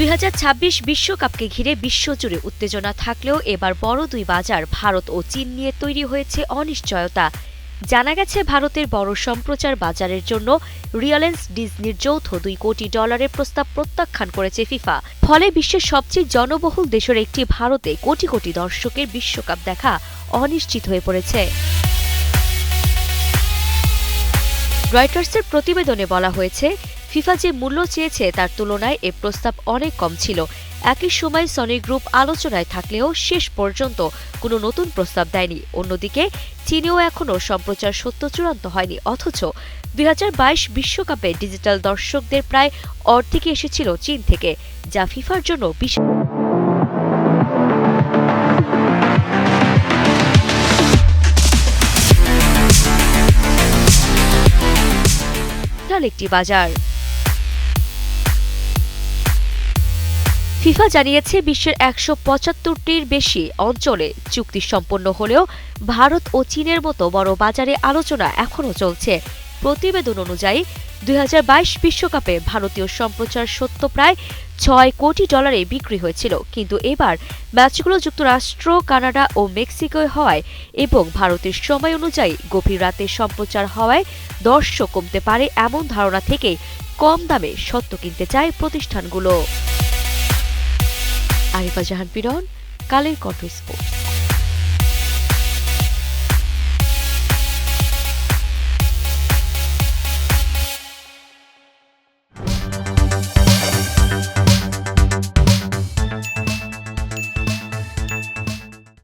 2026 বিশ্বকাপকে ঘিরে বিশ্বজুড়ে উত্তেজনা থাকলেও এবার বড় দুই বাজার ভারত ও চীন নিয়ে তৈরি হয়েছে অনিশ্চয়তা। জানা গেছে ভারতের বড় সম্প্রচার বাজারের জন্য রিলায়েন্স ডিজনির যৌথ $2 কোটি প্রস্তাব প্রত্যাখ্যান করেছে ফিফা। ফলে বিশ্বের সবচেয়ে জনবহুল দেশের একটি ভারতে কোটি কোটি দর্শকের বিশ্বকাপ দেখা অনিশ্চিত হয়ে পড়েছে। রয়টার্সের প্রতিবেদনে বলা হয়েছে, ফিফা যে মূল্য চেয়েছে তার তুলনায় এ প্রস্তাব অনেক কম ছিল। একই সময় সনি গ্রুপ আলোচনায় থাকলেও শেষ পর্যন্ত কোনো নতুন প্রস্তাব দেয়নি। অন্যদিকে চীনেও এখনও সম্প্রচার সত্য চূড়ান্ত হয়নি। অথচ 2022 বিশ্বকাপে ডিজিটাল দর্শকদের প্রায় অর্ধেকই এসেছিল চীন থেকে, যা ফিফার জন্য বিশাল একটি বাজার। ফিফা জানিয়েছে বিশ্বের 175টির বেশি অঞ্চলে চুক্তি সম্পন্ন হলেও ভারত ও চীনের মতো বড় বাজারে আলোচনা এখনও চলছে। প্রতিবেদন অনুযায়ী 2022 বিশ্বকাপে ভারতীয় সম্প্রচার সত্য প্রায় $6 কোটি বিক্রি হয়েছিল, কিন্তু এবার ম্যাচগুলো যুক্তরাষ্ট্র, কানাডা ও মেক্সিকোয় হওয়ায় এবং ভারতের সময় অনুযায়ী গভীর রাতে সম্প্রচার হওয়ায় দর্শক কমতে পারে এমন ধারণা থেকেই কম দামে সত্য কিনতে চায় প্রতিষ্ঠানগুলো। আরিফা জাহান পিরন, কালের কণ্ঠ স্পোর্টস।